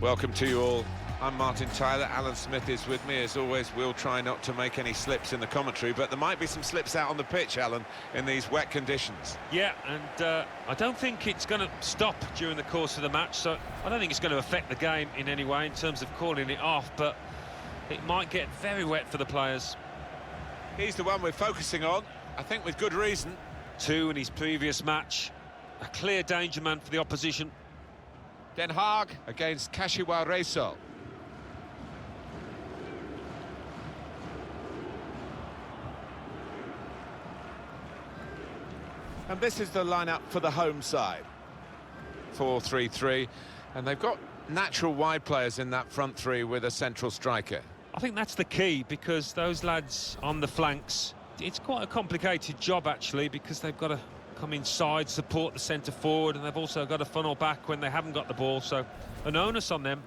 Welcome to you all. I'm Martin Tyler. Alan Smith is with me. As always, we'll try not to make any slips in the commentary, but there might be some slips out on the pitch, Alan, in these wet conditions. Yeah, and I don't think it's going to stop during the course of the match, so I don't think it's going to affect the game in any way in terms of calling it off, but it might get very wet for the players. He's the one we're focusing on, I think with good reason. 2 in his previous match. A clear danger man for the opposition. Den Haag against Kashiwa Reysol. And this is the lineup for the home side. 4-3-3, and they've got natural wide players in that front three with a central striker. I think that's the key, because those lads on the flanks, it's quite a complicated job actually, because they've got to come inside, support the centre forward, and they've also got to funnel back when they haven't got the ball, so an onus on them.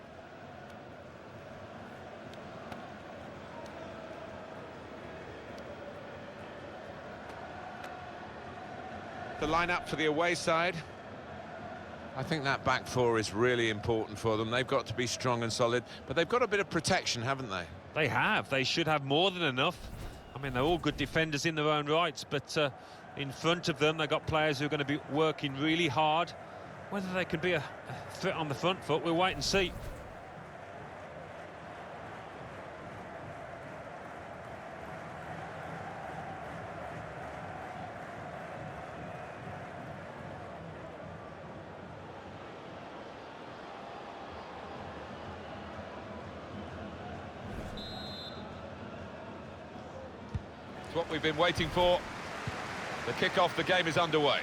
The lineup for the away side. I think that back four is really important for them. They've got to be strong and solid, but they've got a bit of protection, haven't they? They have. They should have more than enough. I mean, they're all good defenders in their own rights, but in front of them, they've got players who are going to be working really hard. Whether they can be a threat on the front foot, we'll wait and see. It's what we've been waiting for. The kick-off, the game is underway.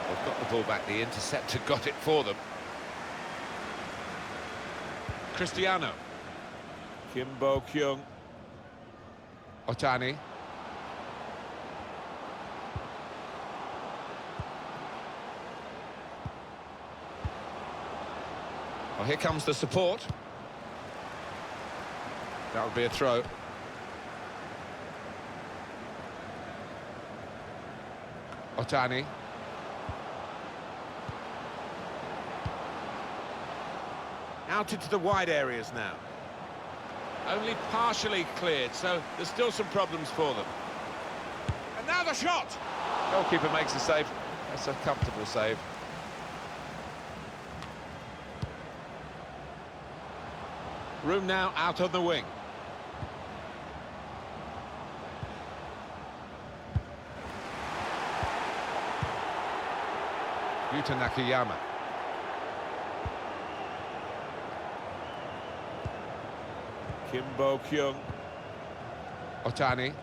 They've got the ball back, the interceptor got it for them. Cristiano. Kimbo Kyung. Otani. Well, here comes the support. That would be a throw. Otani. Out into the wide areas now. Only partially cleared, so there's still some problems for them. And now the shot! Goalkeeper makes the save. That's a comfortable save. Room now out on the wing. Yuta Nakayama. Kimbo Kyung. Otani.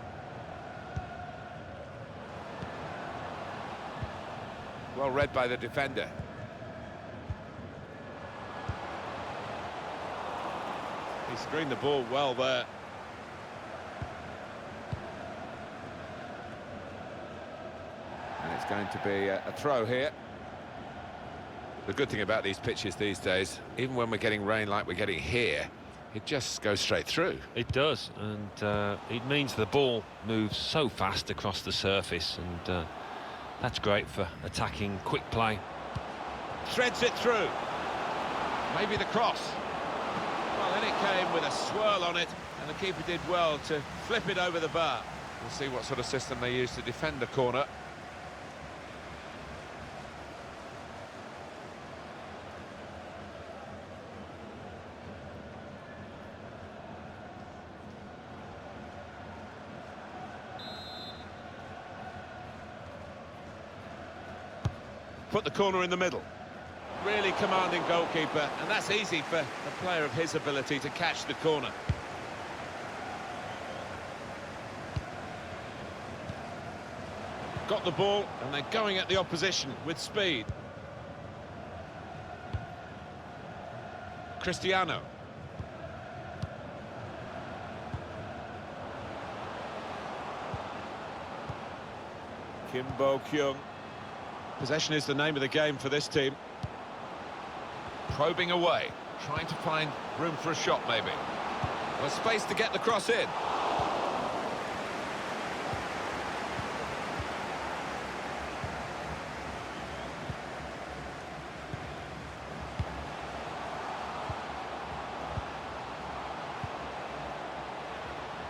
Well read by the defender. He screened the ball well there. And it's going to be a throw here. The good thing about these pitches these days, even when we're getting rain like we're getting here, it just goes straight through. It does, and it means the ball moves so fast across the surface, and that's great for attacking quick play. Threads it through. Maybe the cross. Well, then it came with a swirl on it, and the keeper did well to flip it over the bar. We'll see what sort of system they use to defend the corner. Put the corner in the middle. Really commanding goalkeeper, and that's easy for a player of his ability to catch the corner. Got the ball, and they're going at the opposition with speed. Cristiano. Kim Bo-kyung. Possession is the name of the game for this team. Probing away, trying to find room for a shot maybe. Well, space to get the cross in.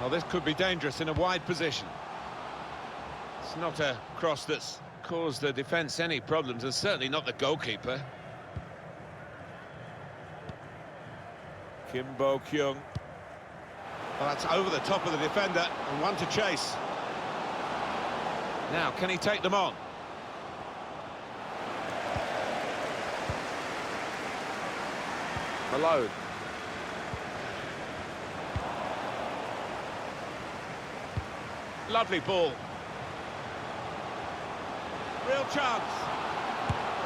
Well, this could be dangerous in a wide position. It's not a cross that's caused the defence any problems, and certainly not the goalkeeper. Kim Bo-kyung. Well, that's over the top of the defender, and one to chase. Now, can he take them on? Malone. Lovely ball. Real chance.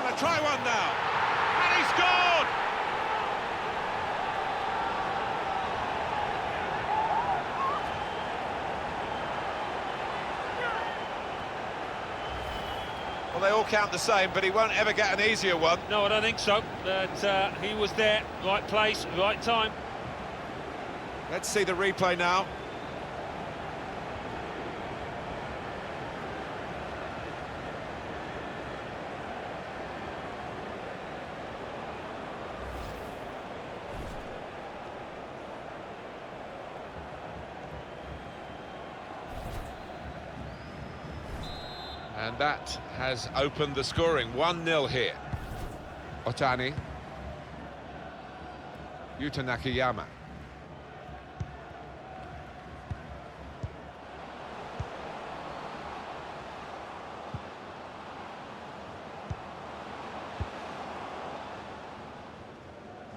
Gonna try one now. And he scored! Well, they all count the same, but he won't ever get an easier one. No, I don't think so. But he was there, right place, right time. Let's see the replay now. And that has opened the scoring. 1-0 here. Otani. Yuta Nakayama.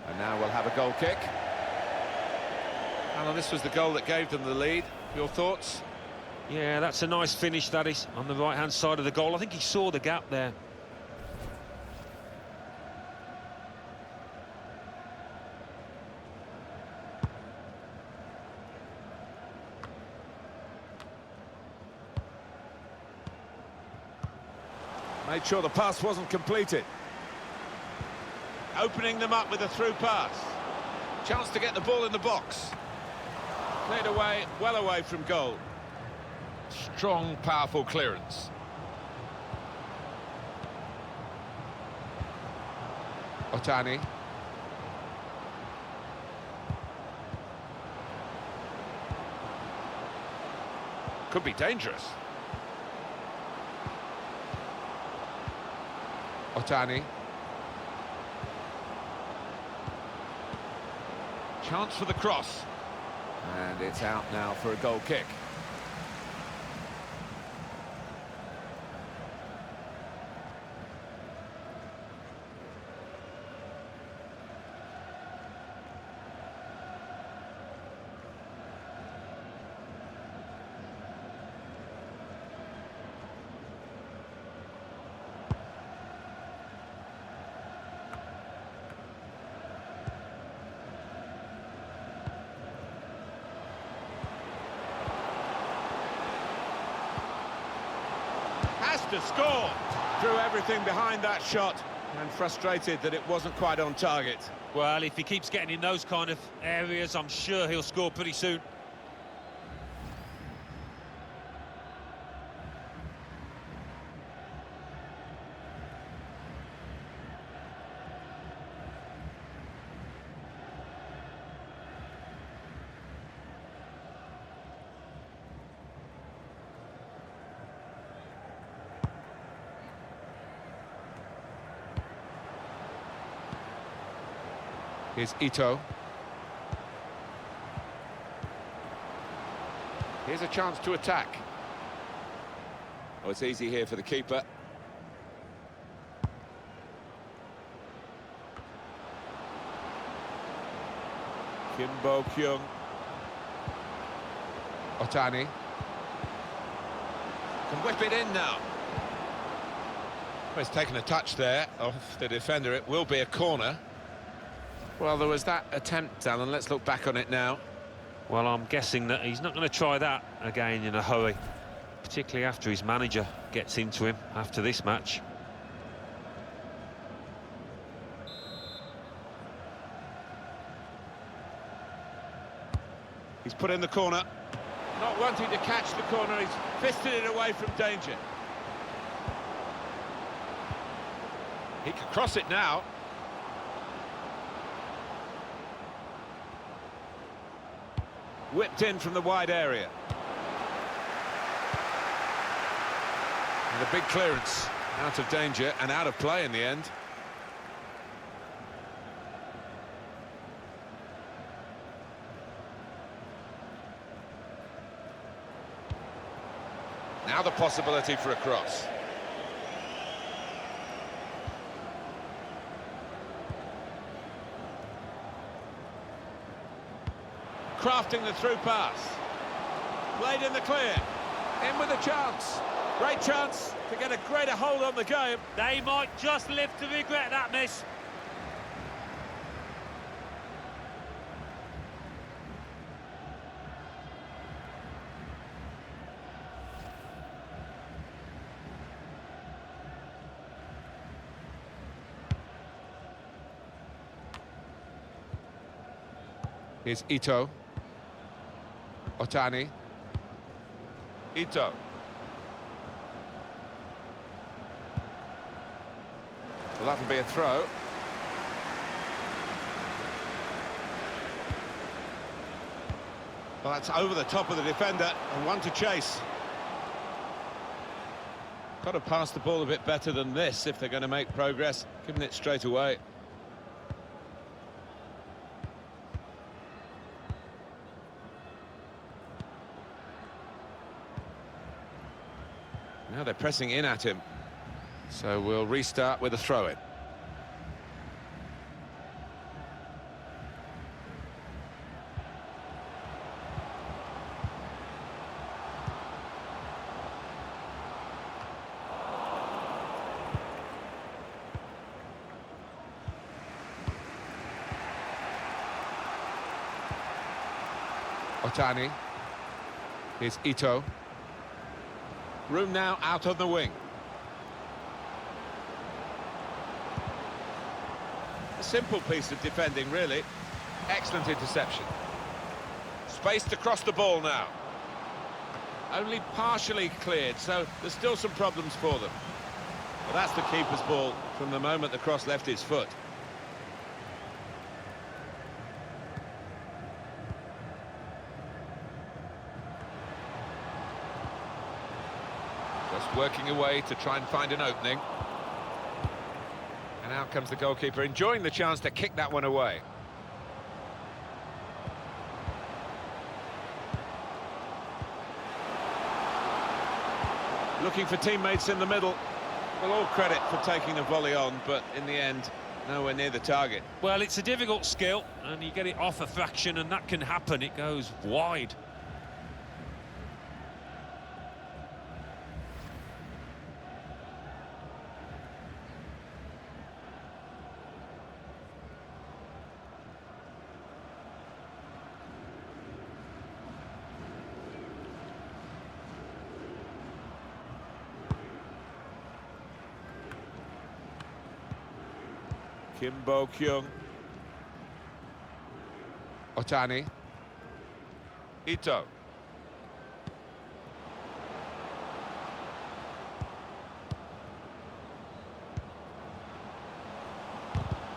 And now we'll have a goal kick. Alan, this was the goal that gave them the lead. Your thoughts? Yeah, that's a nice finish, that is, on the right-hand side of the goal. I think he saw the gap there. Made sure the pass wasn't completed. Opening them up with a through pass. Chance to get the ball in the box. Cleared away, well away from goal. Strong, powerful clearance. Otani. Could be dangerous. Otani. Chance for the cross. And it's out now for a goal kick. To score. Threw everything behind that shot and frustrated that it wasn't quite on target. Well, if he keeps getting in those kind of areas, I'm sure he'll score pretty soon. Here's Ito. Here's a chance to attack. Oh, it's easy here for the keeper. Kim Bo-kyung. Otani. Can whip it in now. Well, he's taken a touch there off the defender. It will be a corner. Well, there was that attempt, Alan. Let's look back on it now. Well, I'm guessing that he's not going to try that again in a hurry. particularly after his manager gets into him after this match. He's put in the corner. Not wanting to catch the corner, he's fisted it away from danger. He can cross it now. Whipped in from the wide area. And a big clearance, out of danger and out of play in the end. Now the possibility for a cross. Crafting the through pass. Played in the clear. In with a chance. Great chance to get a greater hold on the game. They might just live to regret that miss. Here's Ito. Otani. Ito. Well, that'll be a throw. Well, that's over the top of the defender and one to chase. Got to pass the ball a bit better than this if they're going to make progress, giving it straight away. Now they're pressing in at him, so we'll restart with a throw-in. Otani. Here's Ito. Room now out on the wing. A simple piece of defending, really. Excellent interception. Space to cross the ball now. Only partially cleared, so there's still some problems for them. But that's the keeper's ball from the moment the cross left his foot. Just working away to try and find an opening. And out comes the goalkeeper, enjoying the chance to kick that one away. Looking for teammates in the middle. Well, all credit for taking the volley on, but in the end, nowhere near the target. Well, it's a difficult skill, and you get it off a fraction, and that can happen. It goes wide. Kim Bo-kyung. Otani. Ito.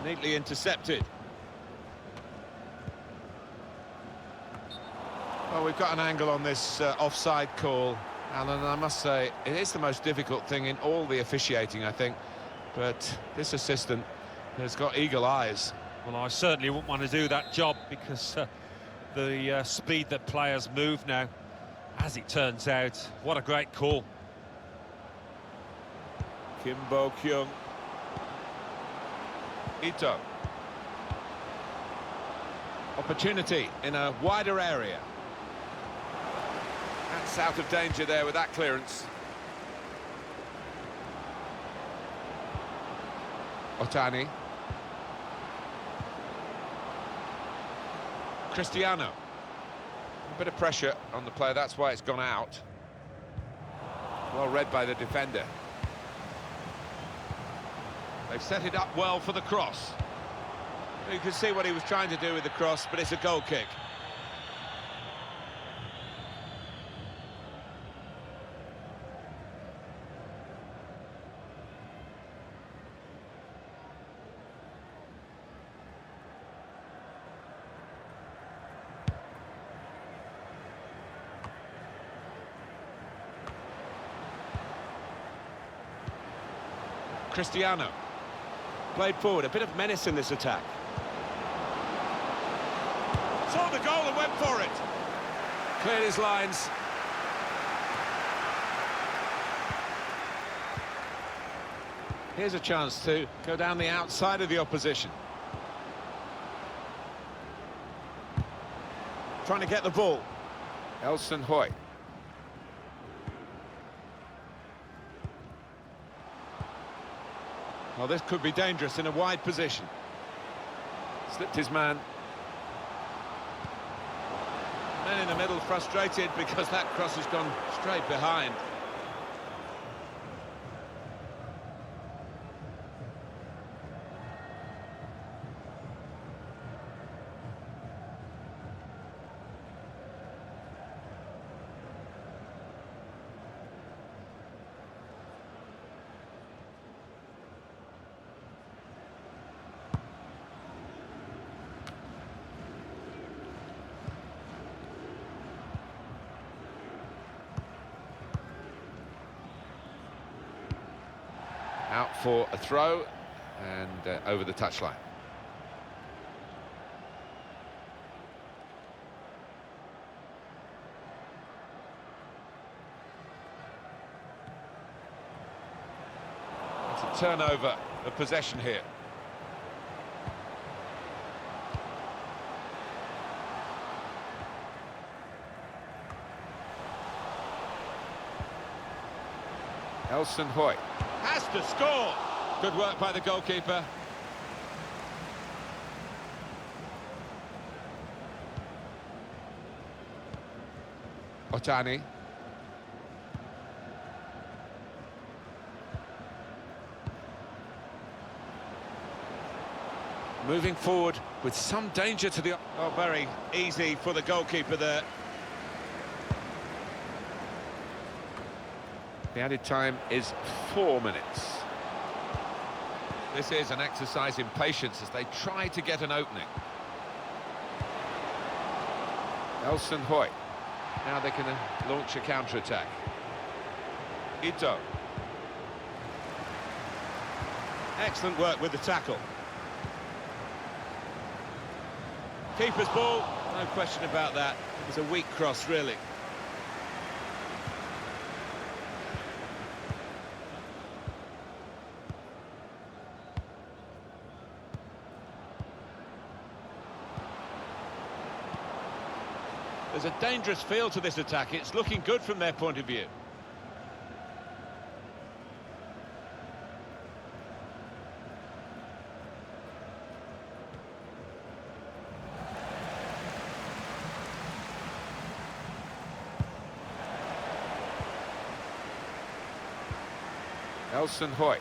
Neatly intercepted. Well, we've got an angle on this offside call, Alan, and I must say, it is the most difficult thing in all the officiating, I think. But this assistant has got eagle eyes. Well, I certainly wouldn't want to do that job because the speed that players move now, as it turns out, what a great call. Kim Bo-kyung. Ito. Opportunity in a wider area. That's out of danger there with that clearance. Otani. Cristiano. A bit of pressure on the player, that's why it's gone out. Well read by the defender. They've set it up well for the cross. You can see what he was trying to do with the cross, but it's a goal kick. Cristiano. Played forward, a bit of menace in this attack. Saw the goal and went for it. Cleared his lines. Here's a chance to go down the outside of the opposition. Trying to get the ball. Elson Hoy. Well, this could be dangerous in a wide position. Slipped his man. Man in the middle frustrated because that cross has gone straight behind. Out for a throw and over the touchline. It's a turnover of possession here. Elson Hoy. Has to score. Good work by the goalkeeper. Otani. Moving forward with some danger to the... Oh, very easy for the goalkeeper there. The added time is 4 minutes. This is an exercise in patience as they try to get an opening. Elson Hoy. Now they can launch a counter-attack. Ito. Excellent work with the tackle. Keeper's ball, no question about that. It was a weak cross, really. There's a dangerous feel to this attack. It's looking good from their point of view. Elson Hoy.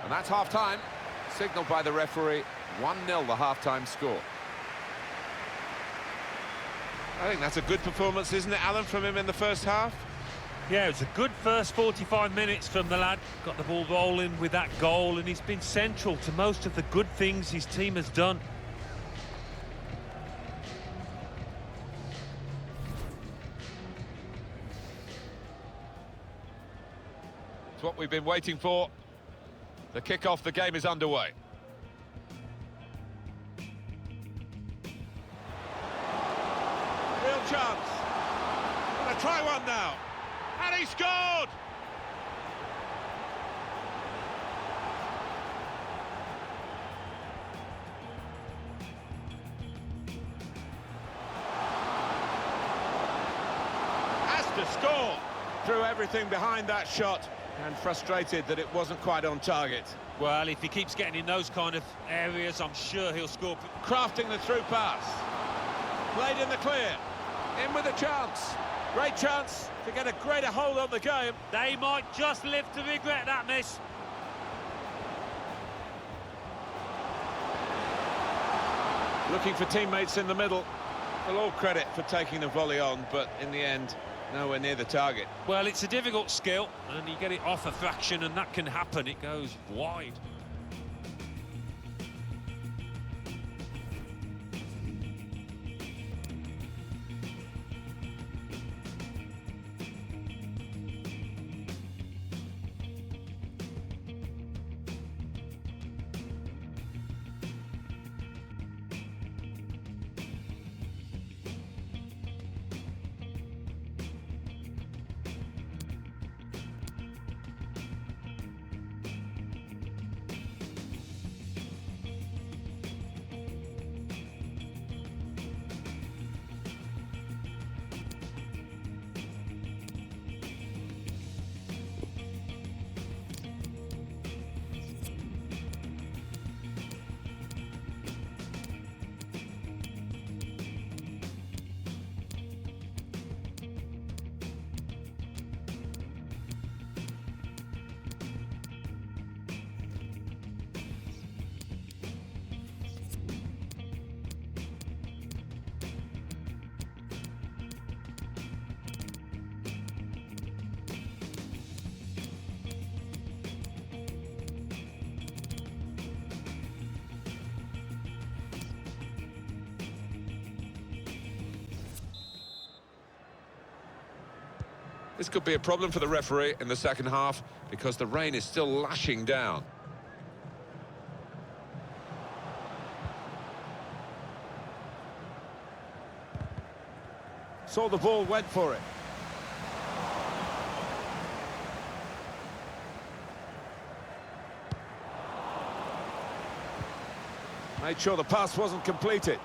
And that's half-time, signalled by the referee, 1-0 the half-time score. I think that's a good performance, isn't it, Alan, from him in the first half? Yeah, it was a good first 45 minutes from the lad. Got the ball rolling with that goal, and he's been central to most of the good things his team has done. It's what we've been waiting for. The kick-off, the game is underway. Real chance. Gonna try one now. And he scored! Has to score! Threw everything behind that shot and frustrated that it wasn't quite on target. Well, if he keeps getting in those kind of areas, I'm sure he'll score. Crafting the through pass. Played in the clear. In with a chance. Great chance to get a greater hold on the game. They might just live to regret that miss. Looking for teammates in the middle. Well, all credit for taking the volley on, but in the end, nowhere near the target. Well, it's a difficult skill, and you get it off a fraction, and that can happen. It goes wide. This could be a problem for the referee in the second half because the rain is still lashing down. Saw the ball, went for it. Made sure the pass wasn't completed.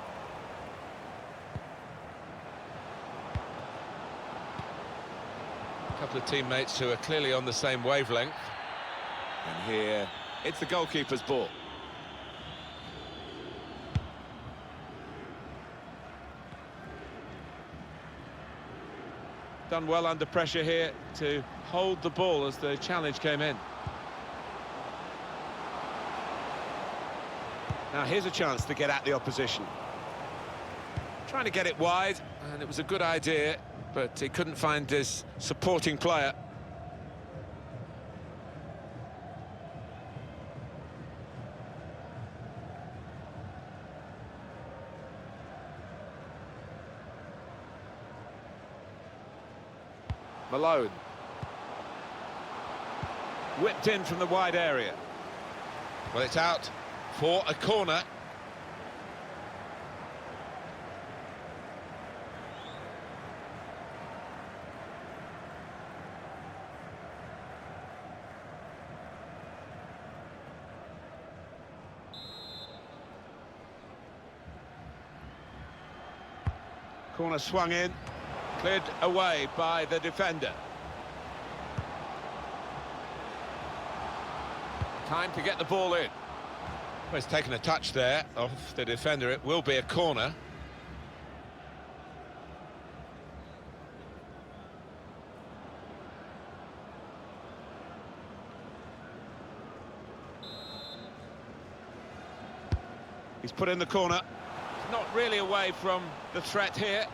A couple of teammates who are clearly on the same wavelength. And here, it's the goalkeeper's ball. Done well under pressure here to hold the ball as the challenge came in. Now here's a chance to get at the opposition. Trying to get it wide, and it was a good idea, but he couldn't find his supporting player. Malone. Whipped in from the wide area. Well, it's out for a corner. Corner swung in, cleared away by the defender. Time to get the ball in. Well, he's taken a touch there off the defender. It will be a corner. He's put in the corner. Not really away from the threat here.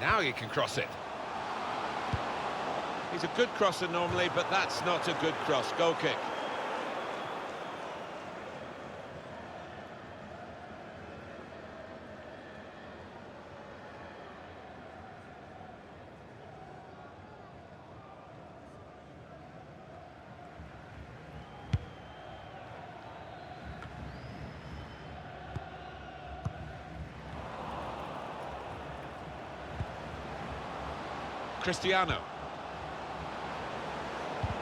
Now he can cross it. He's a good crosser normally, but that's not a good cross. Goal kick. Cristiano.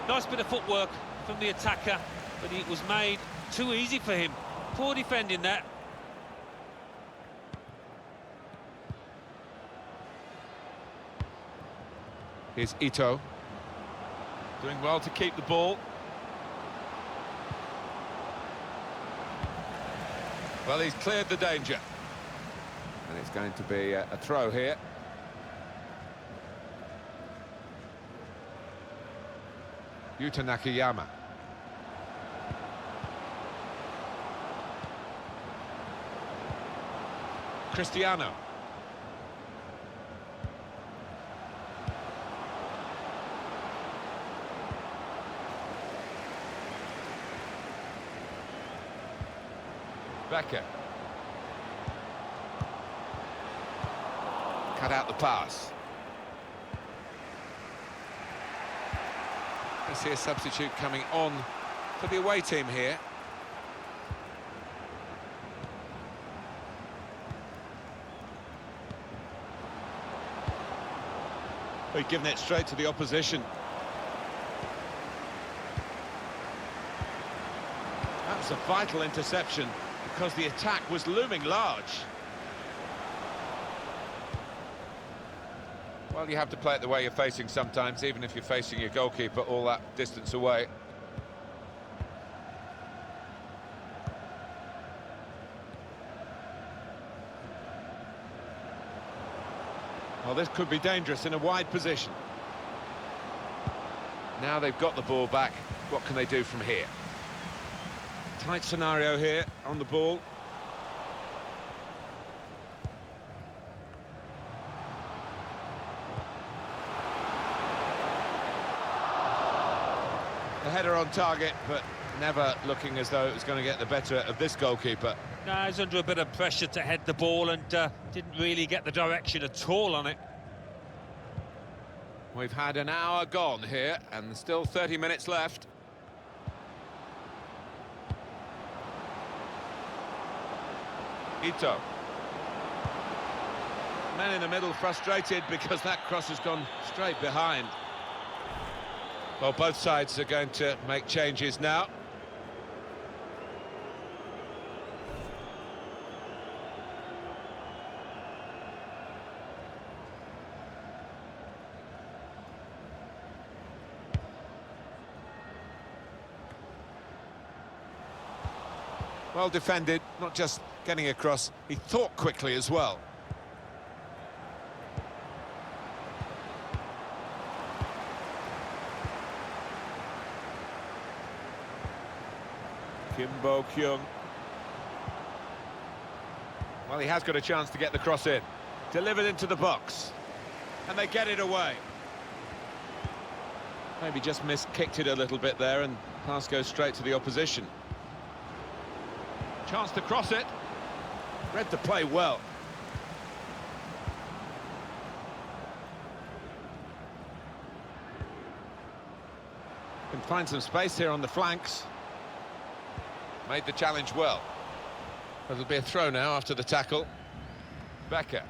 Nice bit of footwork from the attacker, but it was made too easy for him. Poor defending that. Here's Ito. Doing well to keep the ball. Well, he's cleared the danger. And it's going to be a throw here. Yuta Nakayama. Cristiano. Becker. Cut out the pass. I see a substitute coming on for the away team here. We've given it straight to the opposition. That was a vital interception because the attack was looming large. Well, you have to play it the way you're facing sometimes, even if you're facing your goalkeeper all that distance away. Well, this could be dangerous in a wide position. Now they've got the ball back. What can they do from here? Tight scenario here on the ball. The header on target, but never looking as though it was going to get the better of this goalkeeper. No, he's under a bit of pressure to head the ball and didn't really get the direction at all on it. We've had an hour gone here and still 30 minutes left. Ito. Men in the middle frustrated because that cross has gone straight behind. Well, both sides are going to make changes now. Well defended, not just getting across, he thought quickly as well. Kim Bo-kyung. Well, he has got a chance to get the cross in. Delivered into the box. And they get it away. Maybe just kicked it a little bit there and pass goes straight to the opposition. Chance to cross it. Read the play well. Can find some space here on the flanks. Made the challenge well. It'll be a throw now after the tackle. Becker.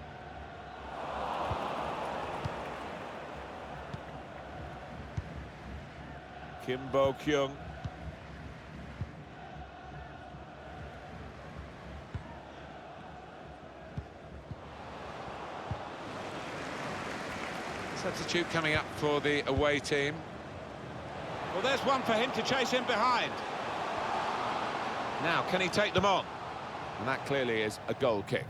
Kim Bo-kyung. Substitute coming up for the away team. Well, there's one for him to chase in behind. Now, can he take them on? And that clearly is a goal kick.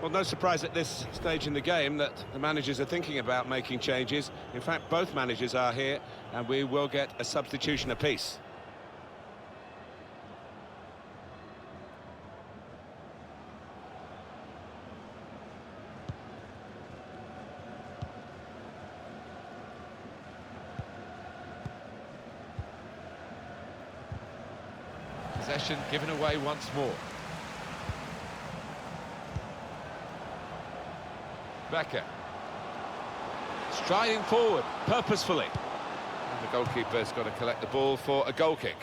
Well, no surprise at this stage in the game that the managers are thinking about making changes. In fact, both managers are here, and we will get a substitution apiece. Possession given away once more. Becker. Striding forward, purposefully. And the goalkeeper's got to collect the ball for a goal kick.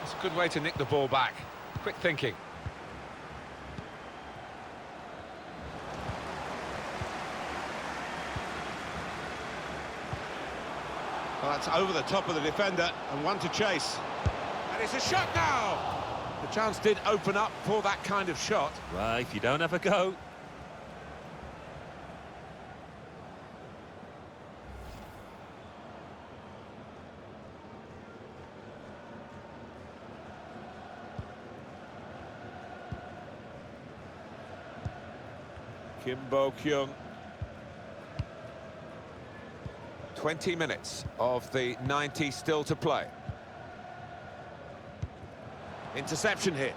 It's a good way to nick the ball back. Quick thinking. Well, that's over the top of the defender, and one to chase. And it's a shot now! The chance did open up for that kind of shot. Well, if you don't have a go. Kim Bo-kyung. 20 minutes of the 90 still to play. Interception here.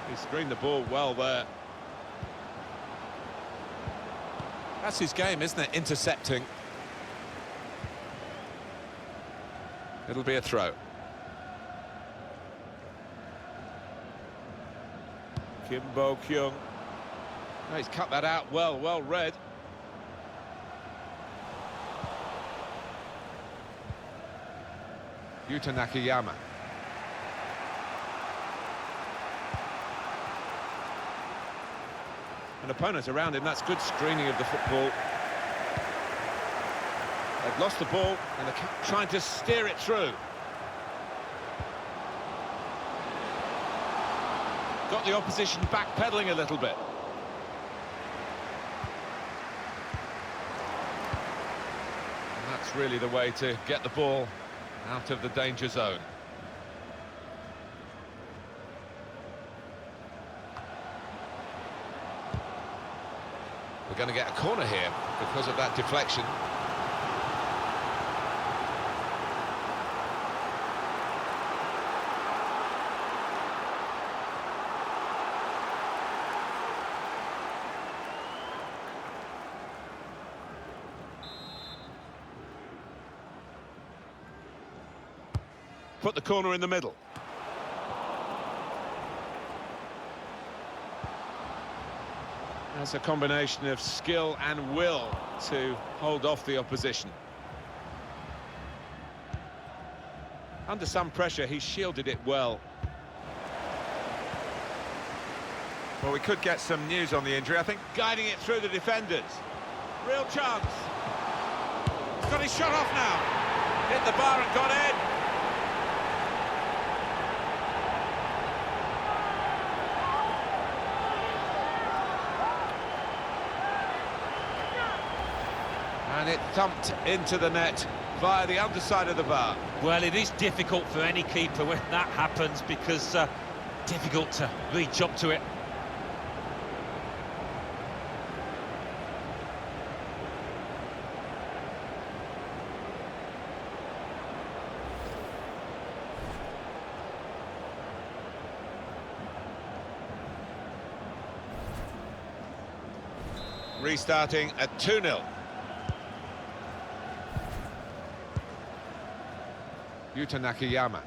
He screened the ball well there. That's his game, isn't it? Intercepting. It'll be a throw. Kim Bo-kyung. Oh, he's cut that out well read. Yuta Nakayama. An opponent around him, that's good screening of the football. They've lost the ball and they're trying to steer it through. Got the opposition backpedaling a little bit. And that's really the way to get the ball out of the danger zone. We're going to get a corner here because of that deflection. Put the corner in the middle. That's a combination of skill and will to hold off the opposition. Under some pressure, he shielded it well. Well, we could get some news on the injury. I think guiding it through the defenders. Real chance. He's got his shot off now. Hit the bar and got in. And it thumped into the net via the underside of the bar. Well, it is difficult for any keeper when that happens because difficult to reach up to it. Restarting at 2-0. Yuta Nakayama.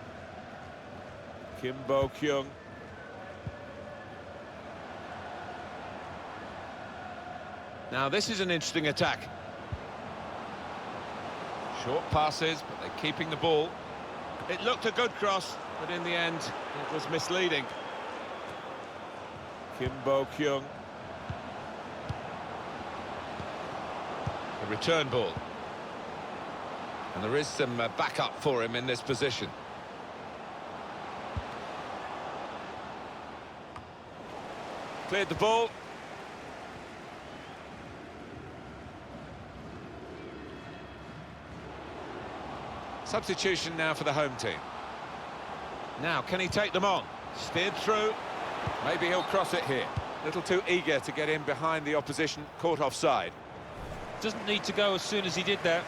Kim Bo-kyung. Now this is an interesting attack. Short passes, but they're keeping the ball. It looked a good cross, but in the end it was misleading. Kim Bo-kyung. The return ball. And there is some backup for him in this position. Cleared the ball. Substitution now for the home team. Now, can he take them on? Steered through. Maybe he'll cross it here. A little too eager to get in behind the opposition, caught offside. Doesn't need to go as soon as he did there.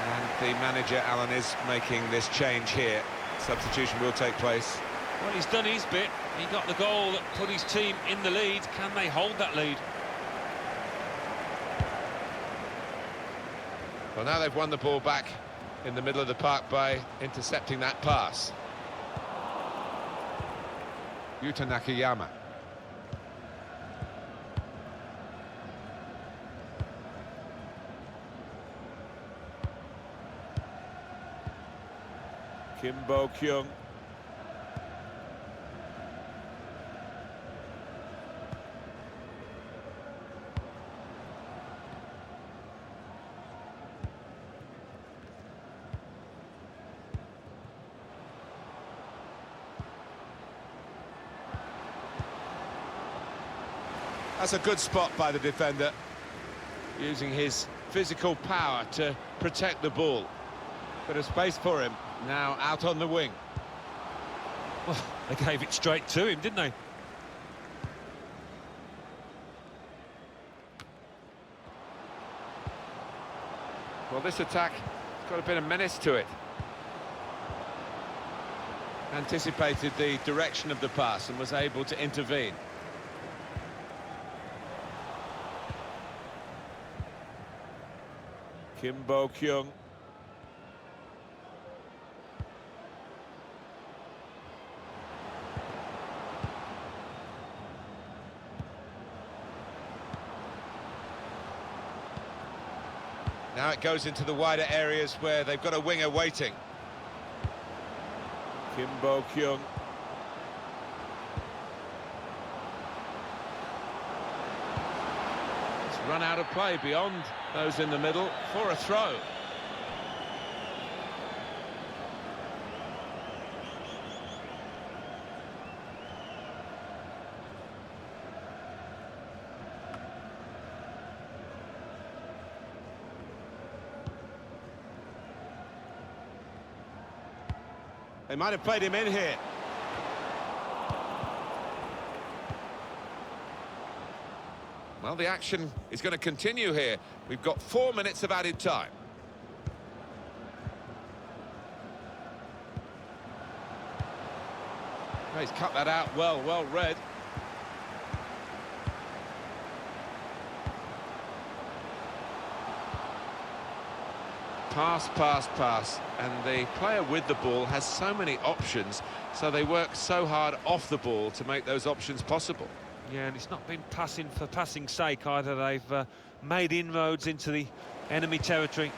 And the manager, Alan, is making this change here. Substitution will take place. Well, he's done his bit. He got the goal that put his team in the lead. Can they hold that lead? Well, now they've won the ball back. in the middle of the park by intercepting that pass. Yuta Nakayama. Kim Bo-kyung. That's a good spot by the defender, using his physical power to protect the ball. Bit of space for him, now out on the wing. Well, they gave it straight to him, didn't they? Well, this attack has got a bit of menace to it. Anticipated the direction of the pass and was able to intervene. Kim Bo-kyung. Now it goes into the wider areas where they've got a winger waiting. Kim Bo-kyung. It's run out of play beyond those in the middle for a throw. They might have played him in here. Well, the action is going to continue here. We've got 4 minutes of added time. Oh, he's cut that out well read. Pass, and the player with the ball has so many options, so they work so hard off the ball to make those options possible. Yeah, and it's not been passing for passing's sake either. They've made inroads into the enemy territory.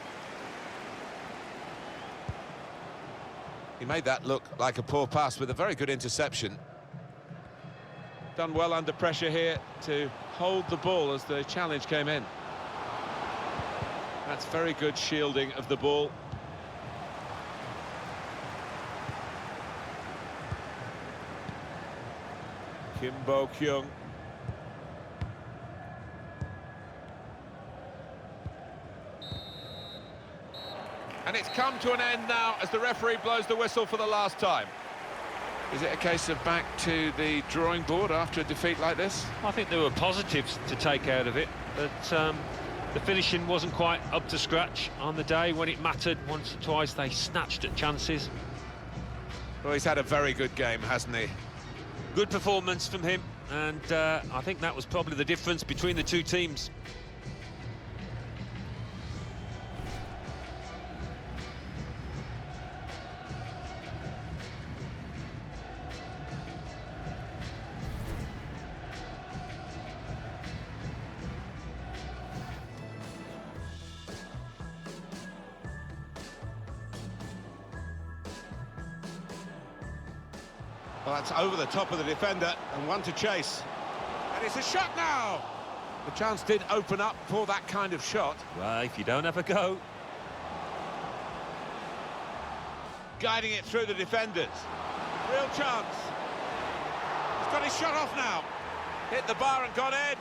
He made that look like a poor pass with a very good interception. Done well under pressure here to hold the ball as the challenge came in. That's very good shielding of the ball. Kim Bo-kyung. And it's come to an end now as the referee blows the whistle for the last time. Is it a case of back to the drawing board after a defeat like this? I think there were positives to take out of it, but the finishing wasn't quite up to scratch on the day when it mattered. Once or twice they snatched at chances. Well, he's had a very good game, hasn't he? Good performance from him, and I think that was probably the difference between the two teams. Well, that's over the top of the defender and one to chase. And it's a shot now! The chance did open up for that kind of shot. Well, if you don't have a go. Guiding it through the defenders. Real chance. He's got his shot off now. Hit the bar and gone in.